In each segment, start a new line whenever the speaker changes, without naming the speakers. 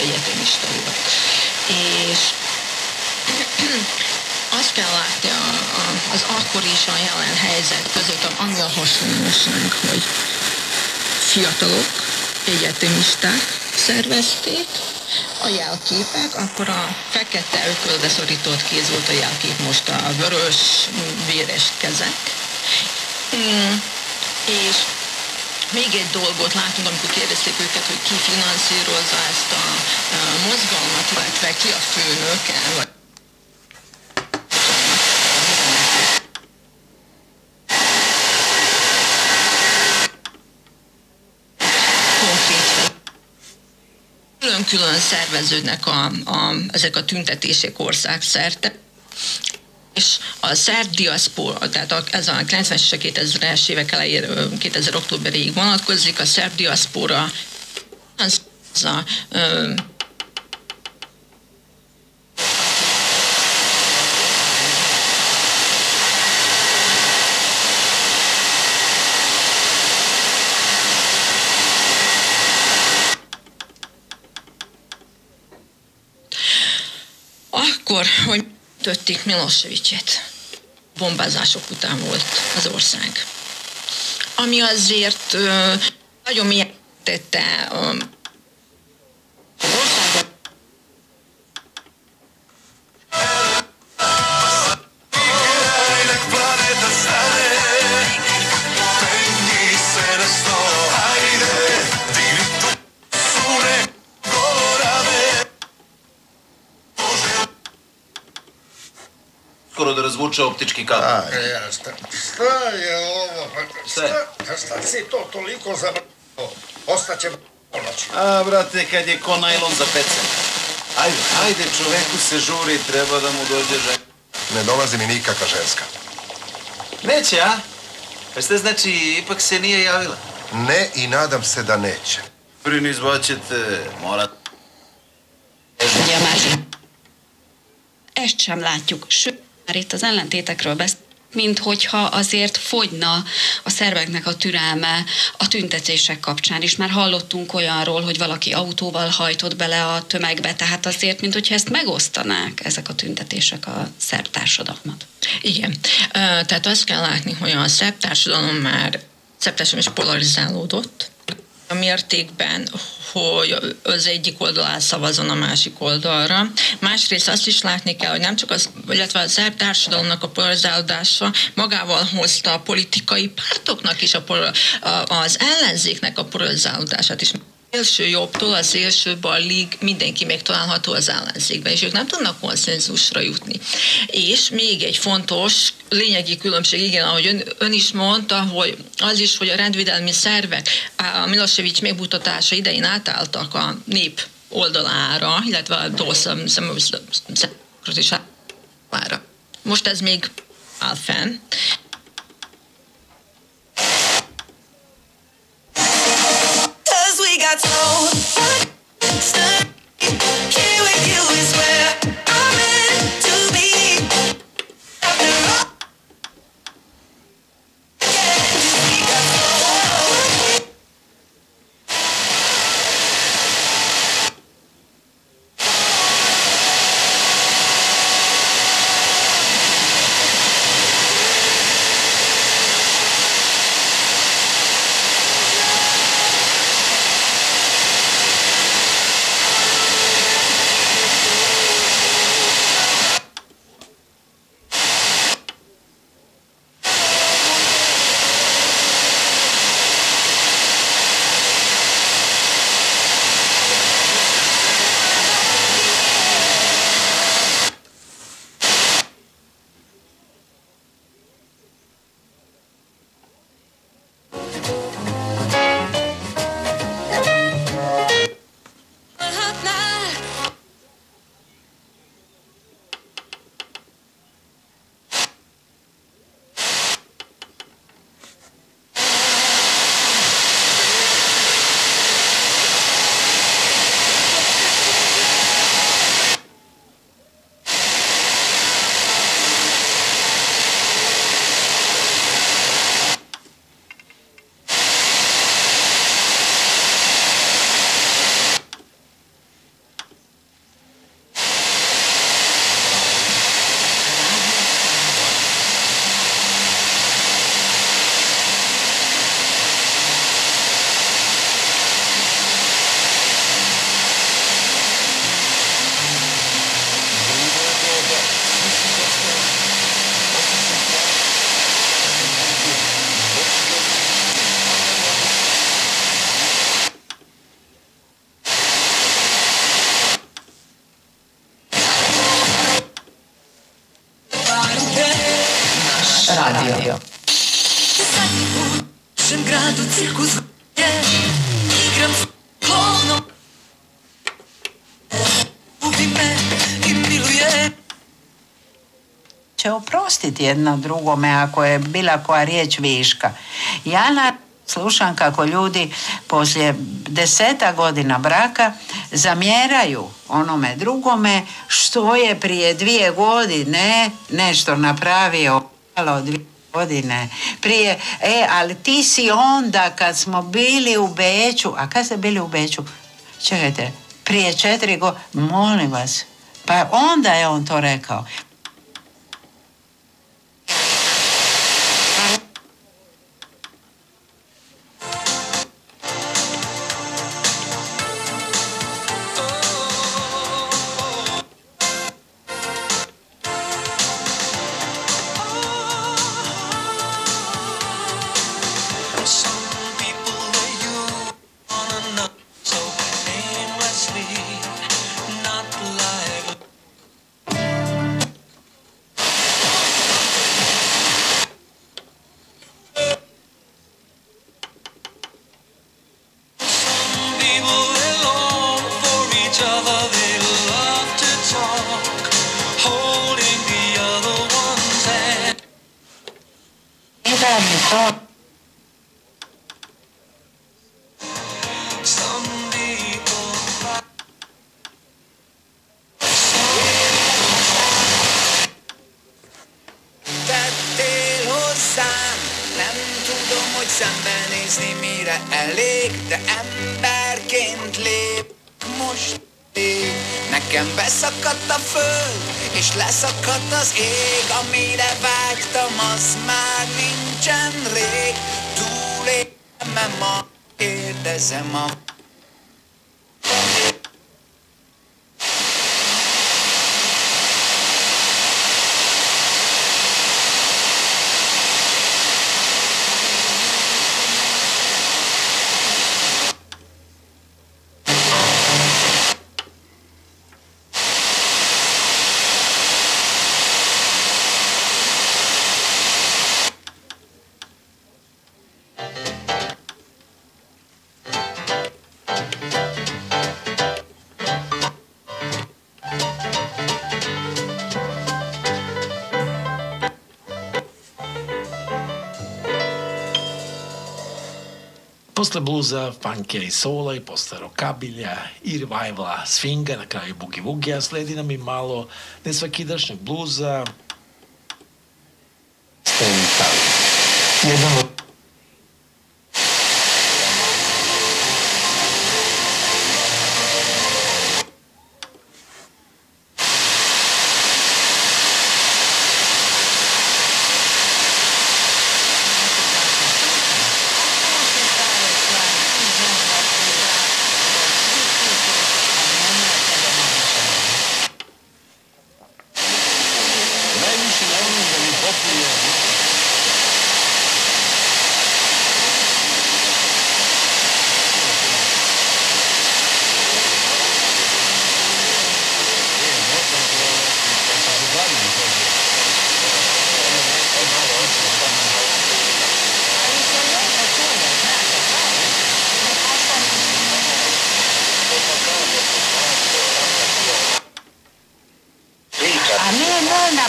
egyetemista volt. És azt kell látni az akkor és a jelen helyzet között, ami a hasonlóság, hogy fiatalok, egyetemisták szervezték a jelképek, akkor a fekete ökölbe szorított kéz volt a jelkép, most a vörös, véres kezek. És még egy dolgot látunk, amikor kérdezték őket, hogy ki finanszírozza ezt a mozgalmat, illetve ki a főnöke, vagy külön szerveződnek ezek a tüntetések országszerte, és a szerb diaszpora, tehát ez a 90-es, 2000-es évek elején, 2000 októberéig vonatkozik, a szerb diaszpora akkor, hogy tötték Milosevicet. Bombázások után volt az ország. Ami azért nagyon mélyen tette az országot.
Skoro da razvuče optički kabel.
Jeste. Šta je ovo? Šta si to toliko zabrano? Ostaće ponoći.
A, brate, kad je ko najlon za pecen. Ajde, čoveku se žuri, treba da mu dođe žena.
Ne dolazi mi nikakva ženska.
Neće, a? Pa šta znači, ipak se nije javila?
Ne i nadam se da neće.
Prvi izbaćete, morat.
Ezt sem látjuk, sőt, már itt az ellentétekről beszél, mint hogyha azért fogyna a szerbeknek a türelme a tüntetések kapcsán is. Már hallottunk olyanról, hogy valaki autóval hajtott bele a tömegbe, tehát azért, mint hogyha ezt megosztanák ezek a tüntetések a szerb társadalmat.
Igen, tehát azt kell látni, hogy a szerb társadalom is polarizálódott, a mértékben, hogy az egyik oldal átszavazzon a másik oldalra. Másrészt azt is látni kell, hogy nem csak illetve a szerb társadalomnak a polarizálódása magával hozta a politikai pártoknak is az ellenzéknek a polarizálódását is. Az szélső jobbtól a szélső ballig mindenki megtalálható az ellenzékben, és ők nem tudnak konszenzusra jutni. És még egy fontos, lényegi különbség, igen, ahogy ön is mondta, hogy az is, hogy a rendvédelmi szervek a Milosevic megbuktatása idején átálltak a nép oldalára, illetve a demokratisára. Most ez még áll fenn. Got told, here with you is where I'm meant to be. After all, we got told.
U našem gradu cirkus je, igram s klovnom. Ubi me i miluje.
Će oprostiti jedno drugome ako je bila koja riječ viška. Ja slušam kako ljudi poslije 10 godina braka zamjeraju onome drugome što je prije 2 godine nešto napravio, 2 godine prije, ali ti si onda kad smo bili u Beču, a kad ste bili u Beču? Čekajte, prije 4 godine, molim vas, pa onda je on to rekao.
Szembenézni mire elég, de emberként lép most ég. Nekem beszakadt a föld, és leszakadt az ég. Amire vágytam, az már nincsen rég. Túlélem-e ma, kérdezem a...
Posle bluza, funkija i sola i posle rockabilja i revivala swinga, na kraju boogie woogija, sledi nam i malo nesvakidašnjeg bluza. Stevi Italija. Jedan od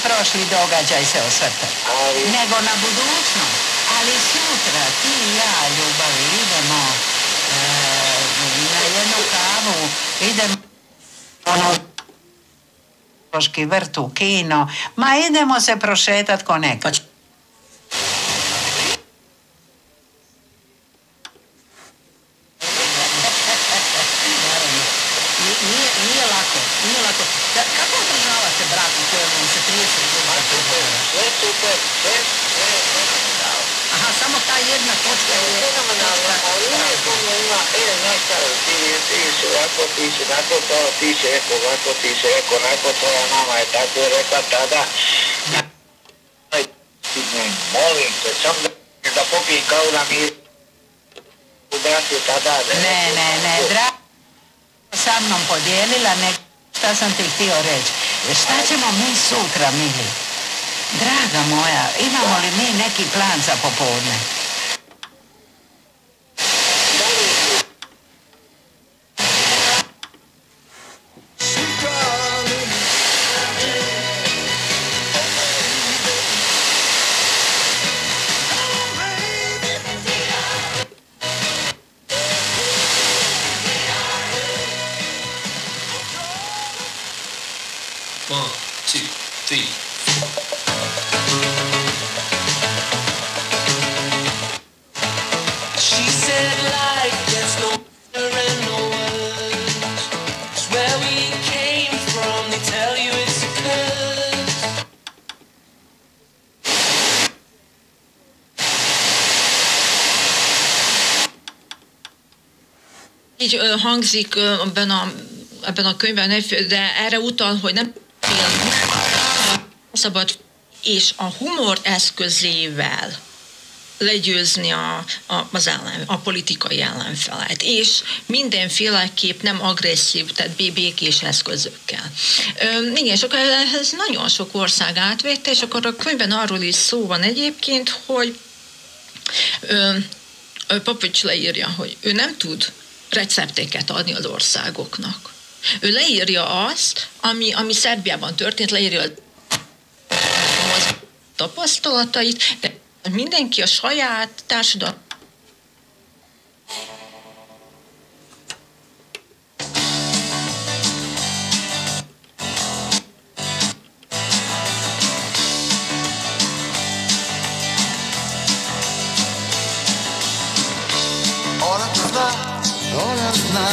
prošli događaj se osvrtati, nego na budućnost. Ali sutra ti i ja, ljubavi, idemo na jednu kavu, idemo Koški vrt u kino, ma idemo se prošetat ko nekad. Nije lako. Kako održavate brak u kojem se 30 godina? Sve super, sve. Aha, samo ta jedna točka je... Ali uvijek ono ima, nastalo, ti si ovako, ti si nako to, ti si rekao ovako, ti si rekao onako, tvoja mama je tako rekla tada. Molim te, sam da popijem kao da mi u braku tada. Ne, drago sa mnom podijelila, šta sam ti htio reći. Šta ćemo mi sutra, mili? Draga moja, imamo li mi neki plan za popodne?
Így hangzik ebben a könyvben, de erre utal, hogy nem szabad, és a humor eszközével legyőzni a politikai ellenfelet, és mindenféleképp nem agresszív, tehát békés eszközökkel. Igen, és akkor ez nagyon sok ország átvette, és akkor a könyvben arról is szó van egyébként, hogy Popovics leírja, hogy ő nem tud recepteket adni az országoknak. Ő leírja azt, ami Szerbiában történt, leírja a tapasztalatait, de mindenki a saját társadalom.
Ona zna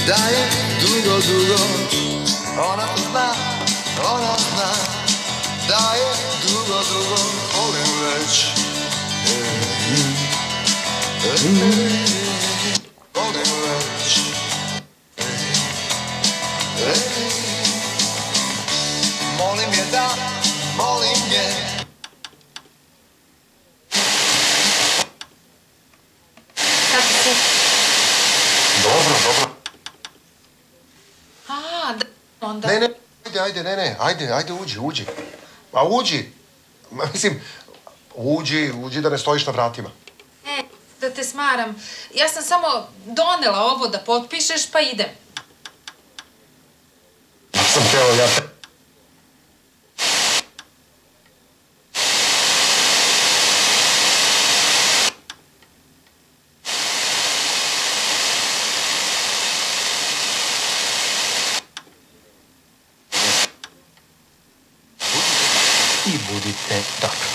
da je dugo, dugo. Ona zna da je dugo, dugo. Volim već. Volim već. Molim je da, molim je. Dobro.
Onda...
Ne, ajde, uđi. Ma uđi. Mislim, uđi da ne stojiš na vratima.
Da te smaram. Ja sam samo donela ovo da potpišeš, pa idem.
Sam teo, ja... I budite dobri.